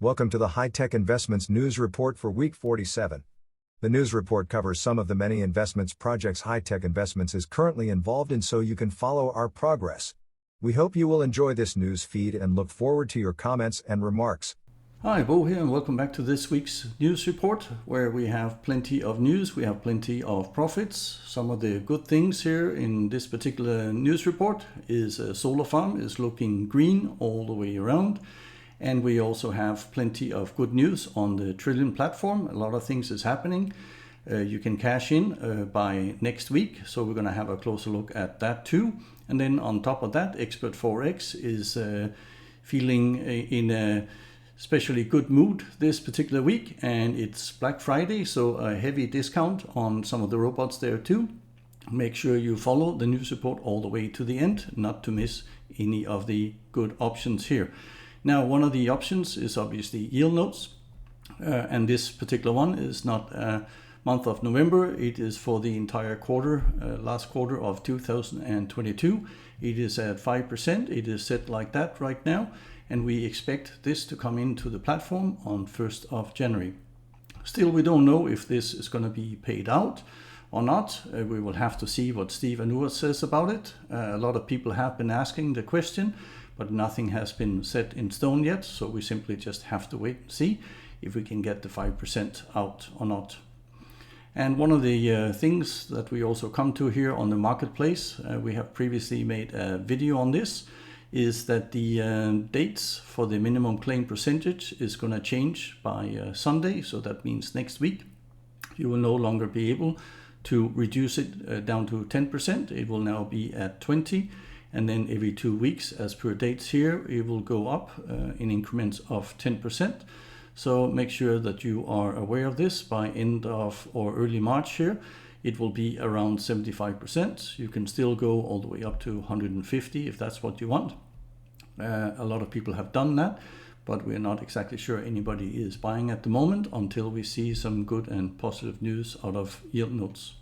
Welcome to the High-Tech Investments News Report for week 47. The news report covers some of the many investments projects High-Tech Investments is currently involved in so you can follow our progress. We hope you will enjoy this news feed and look forward to your comments and remarks. Hi, Bo here, and welcome back to this week's news report, where we have plenty of news, we have plenty of profits. Some of the good things here in this particular news report is a solar farm is looking green all the way around. And we also have plenty of good news on the Trillant platform. A lot of things is happening. You can cash in by next week, so we're going to have a closer look at that too. And then on top of that, Expert Forex is feeling in a especially good mood this particular week, and it's Black Friday, so a heavy discount on some of the robots there too. Make sure you follow the news report all the way to the end, not to miss any of the good options here. Now, one of the options is obviously Yieldnodes, and this particular one is not month of November. It is for the entire quarter, last quarter of 2022. It is at 5%. It is set like that right now, and we expect this to come into the platform on 1st of January. Still, we don't know if this is going to be paid out or not. We will have to see what Steve Anua says about it. A lot of people have been asking the question, but nothing has been set in stone yet, so we simply just have to wait and see if we can get the 5% out or not. And one of the things that we also come to here on the marketplace, we have previously made a video on this, is that the dates for the minimum claim percentage is going to change by Sunday, so that means next week you will no longer be able to reduce it down to 10%. It will now be at 20%. And then every 2 weeks, as per dates here, it will go up in increments of 10%. So make sure that you are aware of this by end of or early March here. It will be around 75%. You can still go all the way up to 150 if that's what you want. A lot of people have done that, but we're not exactly sure anybody is buying at the moment until we see some good and positive news out of Yieldnodes.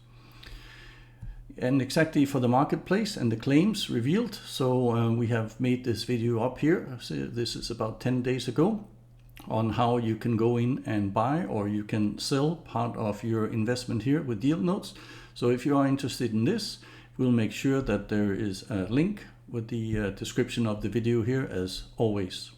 And exactly for the marketplace and the claims revealed. So we have made this video up here. So this is about 10 days ago on how you can go in and buy or you can sell part of your investment here with Yieldnodes. So if you are interested in this, we'll make sure that there is a link with the description of the video here as always.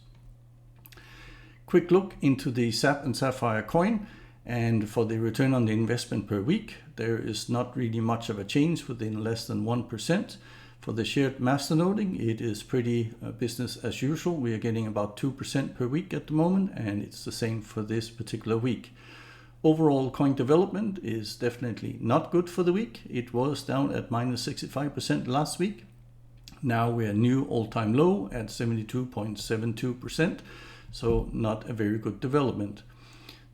Quick look into the SAPP and Sapphire coin. And for the return on the investment per week, there is not really much of a change within less than 1%. For the shared masternoding, it is pretty business as usual. We are getting about 2% per week at the moment, and it's the same for this particular week. Overall coin development is definitely not good for the week. It was down at minus 65% last week. Now we're new all-time low at 72.72%, so not a very good development.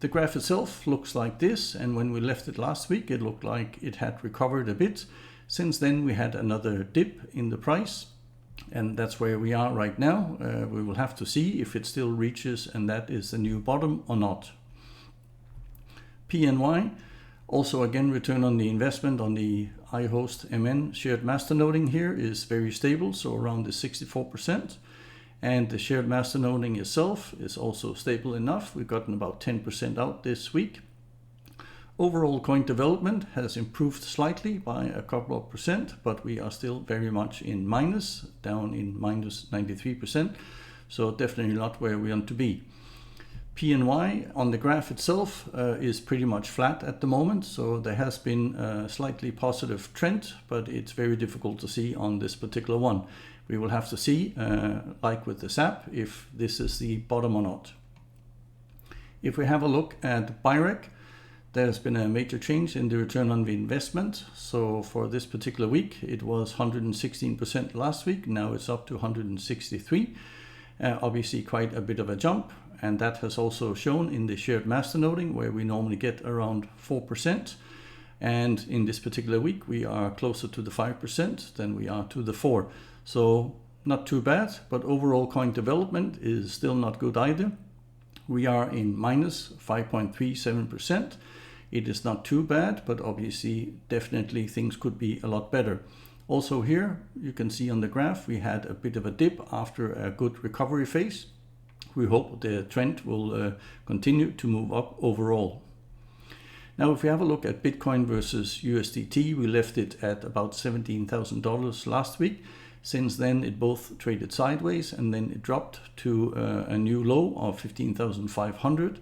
The graph itself looks like this, and when we left it last week, it looked like it had recovered a bit. Since then, we had another dip in the price, and that's where we are right now. We will have to see if it still reaches, and that is the new bottom or not. PNY, also again, return on the investment on the iHost MN shared masternoding here is very stable, so around the 64%. And the shared masternoding itself is also stable enough. We've gotten about 10% out this week. Overall coin development has improved slightly by a couple of percent, but we are still very much in minus, down in minus 93%. So definitely not where we want to be. PNY on the graph itself is pretty much flat at the moment. So there has been a slightly positive trend, but it's very difficult to see on this particular one. We will have to see, like with the SAPP, if this is the bottom or not. If we have a look at Birake, there's been a major change in the return on the investment. So for this particular week, it was 116% last week. Now it's up to 163%. Obviously quite a bit of a jump. And that has also shown in the shared masternoding, where we normally get around 4%. And in this particular week, we are closer to the 5% than we are to the 4%. So not too bad, but overall coin development is still not good either. We are in minus 5.37%. It is not too bad, but obviously definitely things could be a lot better. Also here, you can see on the graph, we had a bit of a dip after a good recovery phase. we hope the trend will continue to move up overall. Now, if we have a look at Bitcoin versus USDT, we left it at about $17,000 last week. Since then, it both traded sideways and then it dropped to a new low of 15,500.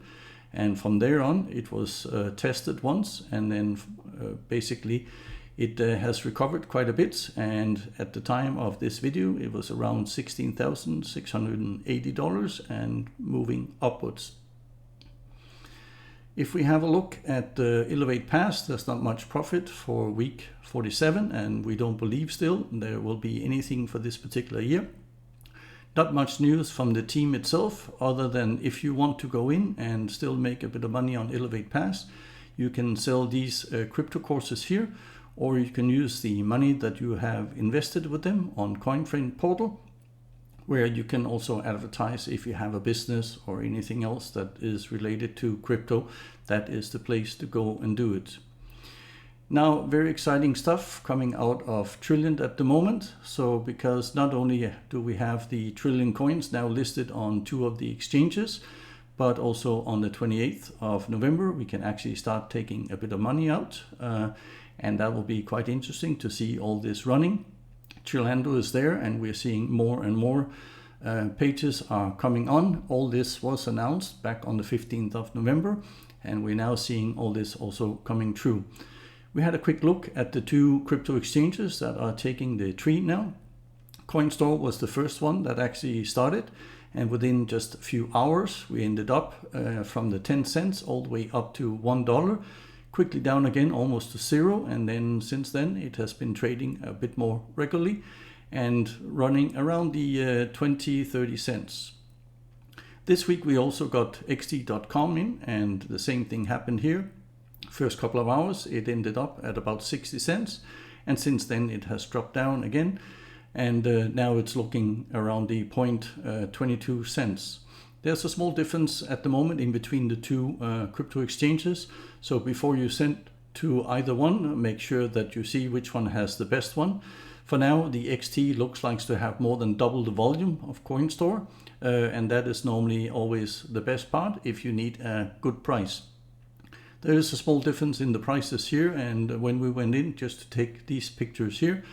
And from there on, it was tested once, and then basically it has recovered quite a bit. And at the time of this video, it was around $16,680 and moving upwards. If we have a look at the Elevate Pass, there's not much profit for week 47, and we don't believe still there will be anything for this particular year. Not much news from the team itself, other than if you want to go in and still make a bit of money on Elevate Pass, you can sell these crypto courses here, or you can use the money that you have invested with them on CoinFriend portal, where you can also advertise if you have a business or anything else that is related to crypto. That is the place to go and do it. Now, very exciting stuff coming out of Trillant at the moment. So because not only do we have the Trillion coins now listed on 2 of the exchanges, but also on the 28th of November, we can actually start taking a bit of money out. And that will be quite interesting to see all this running. Trillant is there, and we're seeing more and more pages are coming on. All this was announced back on the 15th of November, and we're now seeing all this also coming true. We had a quick look at the 2 crypto exchanges that are taking the tree now. CoinStore was the first one that actually started, and within just a few hours, we ended up from the 10 cents all the way up to $1. Quickly down again almost to 0, and then since then it has been trading a bit more regularly and running around the 20-30 cents. This week we also got xt.com in, and the same thing happened here. First couple of hours it ended up at about 60 cents, and since then it has dropped down again, and now it's looking around the 0.22 cents. There's a small difference at the moment in between the 2 crypto exchanges. So before you send to either one, make sure that you see which one has the best one. For now, the XT looks like to have more than double the volume of CoinStore. And that is normally always the best part if you need a good price. There is a small difference in the prices here. And when we went in, just to take these pictures here,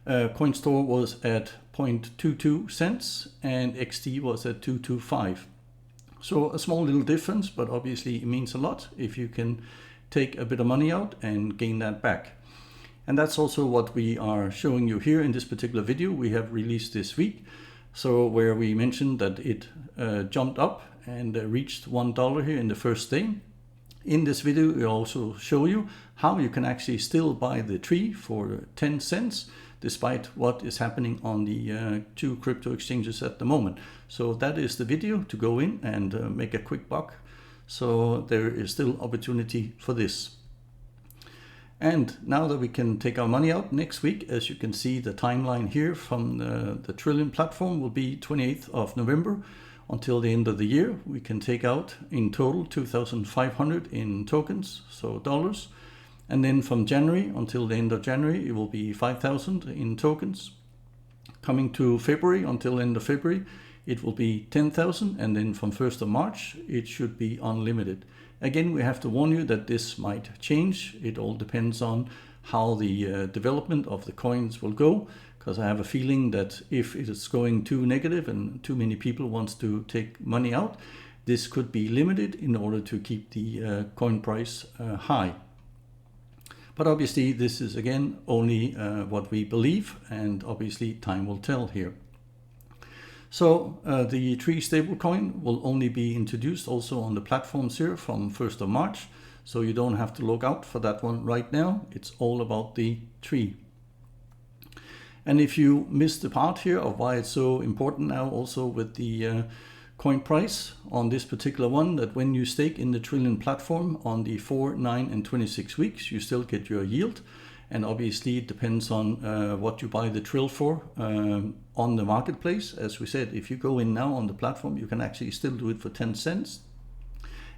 CoinStore was at 0.22 cents and XT was at 225. So a small little difference, but obviously it means a lot if you can take a bit of money out and gain that back. And that's also what we are showing you here in this particular video we have released this week. So where we mentioned that it jumped up and reached $1 here in the first day. In this video we also show you how you can actually still buy the tree for 10 cents despite what is happening on the 2 crypto exchanges at the moment. So that is the video to go in and make a quick buck. So there is still opportunity for this. And now that we can take our money out next week, as you can see the timeline here from the Trillion platform will be 28th of November until the end of the year. We can take out in total 2,500 in tokens, so dollars. And then from January until the end of January, it will be 5,000 in tokens. Coming to February until the end of February, it will be 10,000. And then from 1st of March, it should be unlimited. Again, we have to warn you that this might change. It all depends on how the development of the coins will go. Because I have a feeling that if it is going too negative and too many people want to take money out, this could be limited in order to keep the coin price high. But obviously this is again only what we believe, and obviously time will tell here. So the Tree stablecoin will only be introduced also on the platforms here from 1st of March. So you don't have to look out for that one right now. It's all about the Tree. And if you missed the part here of why it's so important now also with the coin price on this particular one, that when you stake in the Trillion platform on the 4, 9 and 26 weeks, you still get your yield. And obviously it depends on what you buy the Trill for on the marketplace. As we said, if you go in now on the platform, you can actually still do it for 10 cents.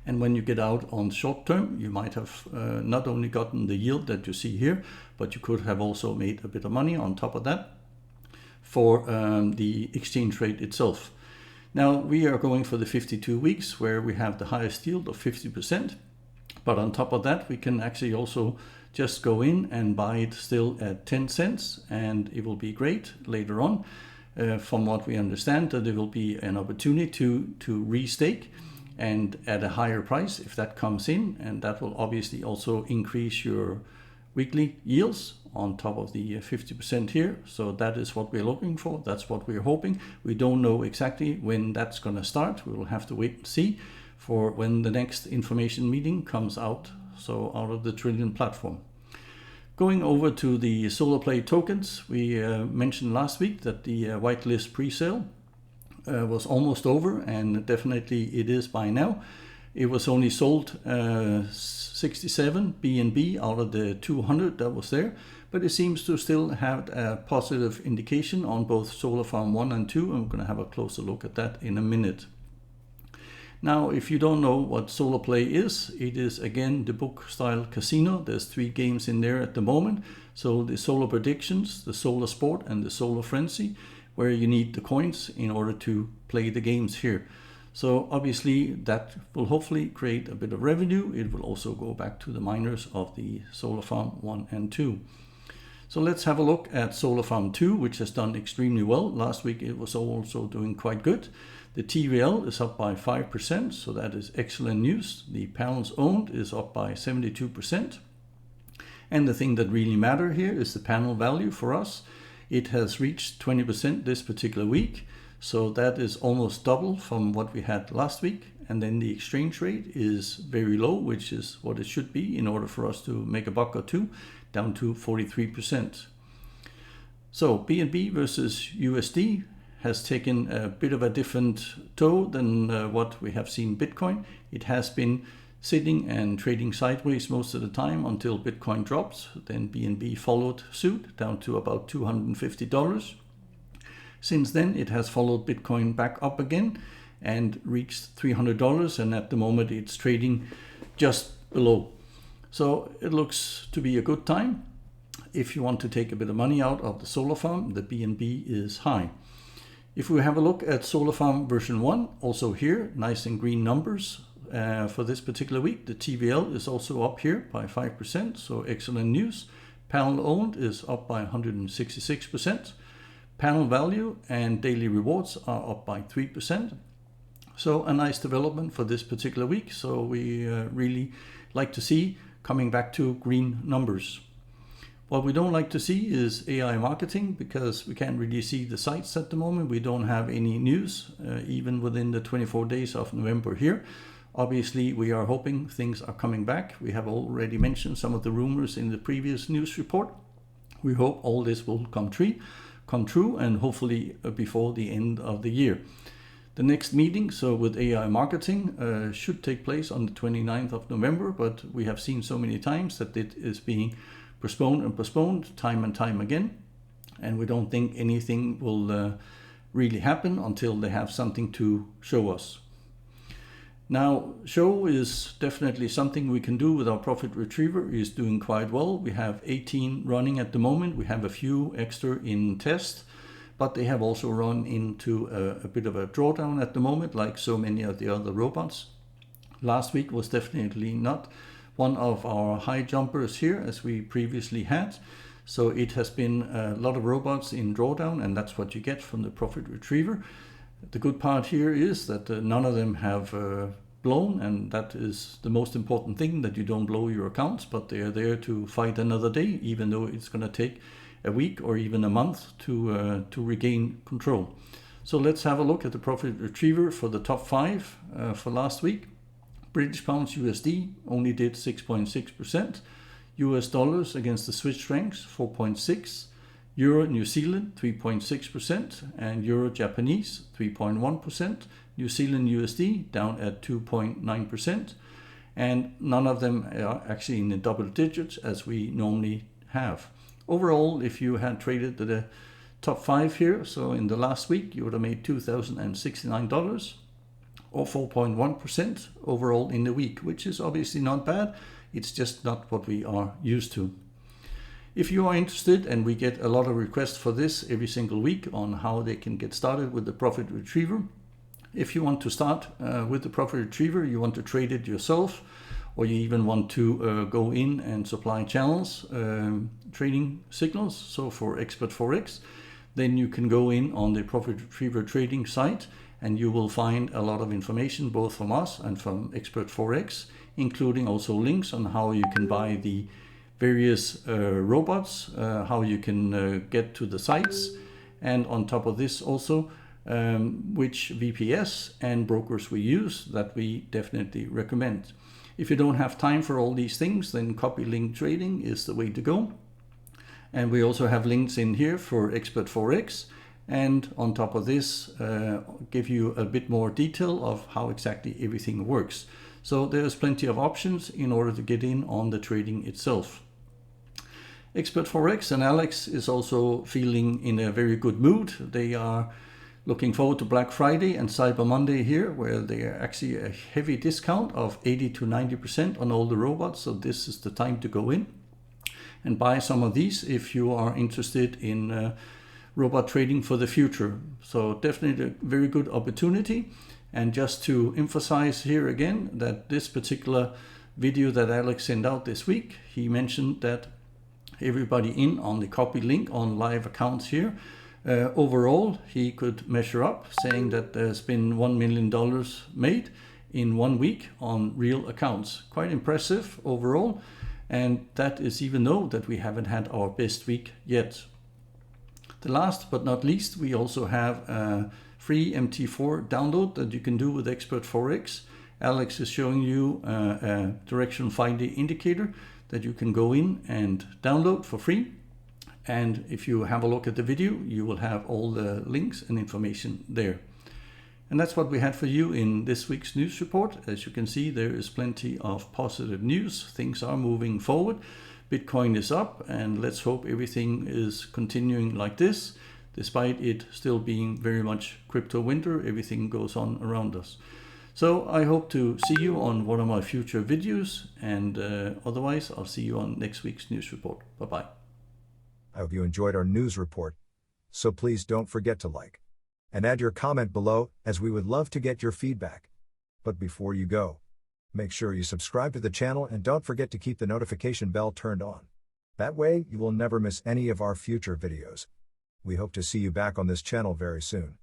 And when you get out on short term, you might have not only gotten the yield that you see here, but you could have also made a bit of money on top of that for the exchange rate itself. Now we are going for the 52 weeks where we have the highest yield of 50%. But on top of that, we can actually also just go in and buy it still at 10 cents, and it will be great later on. From what we understand, that there will be an opportunity to restake and at a higher price if that comes in, and that will obviously also increase your weekly yields on top of the 50% here. So that is what we're looking for. That's what we're hoping. We don't know exactly when that's going to start. We will have to wait and see for when the next information meeting comes out, so out of the Trillant platform. Going over to the SolarPlay tokens, we mentioned last week that the whitelist pre-sale was almost over, and definitely it is by now. It was only sold 67 BNB out of the 200 that was there, but it seems to still have a positive indication on both Solar Farm 1 and 2. I'm going to have a closer look at that in a minute. Now, if you don't know what SolarPlay is, it is again the book style casino. There's 3 games in there at the moment. So the Solar Predictions, the Solar Sport, and the Solar Frenzy, where you need the coins in order to play the games here. So obviously that will hopefully create a bit of revenue. It will also go back to the miners of the Solar Farm 1 and 2. So let's have a look at Solar Farm 2, which has done extremely well. Last week it was also doing quite good. The TVL is up by 5%, so that is excellent news. The panels owned is up by 72%. And the thing that really matters here is the panel value for us. It has reached 20% this particular week, so that is almost double from what we had last week. And then the exchange rate is very low, which is what it should be in order for us to make a buck or two, down to 43%. So BNB versus USD has taken a bit of a different toe than what we have seen Bitcoin. It has been sitting and trading sideways most of the time until Bitcoin drops. Then BNB followed suit down to about $250. Since then, it has followed Bitcoin back up again and reached $300, and at the moment it's trading just below. So it looks to be a good time. If you want to take a bit of money out of the solar farm, the BNB is high. If we have a look at Solar Farm version 1, also here, nice and green numbers for this particular week. The TVL is also up here by 5%, so excellent news. Panel owned is up by 166%. Panel value and daily rewards are up by 3%. So a nice development for this particular week. So we really like to see coming back to green numbers. What we don't like to see is AI marketing, because we can't really see the sites at the moment. We don't have any news, even within the 24 days of November here. Obviously, we are hoping things are coming back. We have already mentioned some of the rumors in the previous news report. We hope all this will come true, and hopefully before the end of the year. The next meeting, so with AI marketing, should take place on the 29th of November, but we have seen so many times that it is being postponed and postponed time and time again, and we don't think anything will really happen until they have something to show us. Now, show is definitely something we can do with our profit retriever. It is doing quite well. We have 18 running at the moment. We have a few extra in test, but they have also run into a bit of a drawdown at the moment, like so many of the other robots. Last week was definitely not one of our high jumpers here as we previously had. So it has been a lot of robots in drawdown, and that's what you get from the profit retriever. The good part here is that none of them have blown, and that is the most important thing, that you don't blow your accounts, but they are there to fight another day, even though it's going to take a week or even a month to regain control. So let's have a look at the profit retriever for the top 5 for last week. British pounds USD only did 6.6%. US dollars against the Swiss francs 4.6%. Euro New Zealand 3.6%, and Euro Japanese 3.1%. New Zealand USD down at 2.9%, and none of them are actually in the double digits as we normally have. Overall, if you had traded the top 5 here, so in the last week, you would have made $2,069 or 4.1% overall in the week, which is obviously not bad. It's just not what we are used to. If you are interested, and we get a lot of requests for this every single week on how they can get started with the profit retriever, If you want to start with the profit retriever, you want to trade it yourself, or you even want to go in and supply channels, trading signals, so for Expert Forex, then you can go in on the profit retriever trading site and you will find a lot of information both from us and from Expert Forex, including also links on how you can buy the various robots, how you can get to the sites, and on top of this also which VPS and brokers we use that we definitely recommend. If you don't have time for all these things, then copy link trading is the way to go. And we also have links in here for Expert Forex, and on top of this give you a bit more detail of how exactly everything works. So there's plenty of options in order to get in on the trading itself. Expert Forex and Alex is also feeling in a very good mood. They are looking forward to Black Friday and Cyber Monday here, where they are actually a heavy discount of 80 to 90% on all the robots. So this is the time to go in and buy some of these if you are interested in robot trading for the future. So definitely a very good opportunity. And just to emphasize here again that this particular video that Alex sent out this week, he mentioned that everybody in on the copy link on live accounts here, overall he could measure up, saying that there's been $1 million made in 1 week on real accounts. Quite impressive overall, and that is even though that we haven't had our best week yet. The last but not least, we also have a free MT4 download that you can do with Expert Forex. Alex is showing you a direction finder indicator that you can go in and download for free. And if you have a look at the video, you will have all the links and information there. And that's what we had for you in this week's news report. As you can see, there is plenty of positive news. Things are moving forward. Bitcoin is up, and let's hope everything is continuing like this. Despite it still being very much crypto winter, everything goes on around us. So I hope to see you on one of my future videos, and otherwise I'll see you on next week's news report. Bye-bye. I hope you enjoyed our news report. So please don't forget to like and add your comment below, as we would love to get your feedback. But before you go, make sure you subscribe to the channel and don't forget to keep the notification bell turned on. That way you will never miss any of our future videos. We hope to see you back on this channel very soon.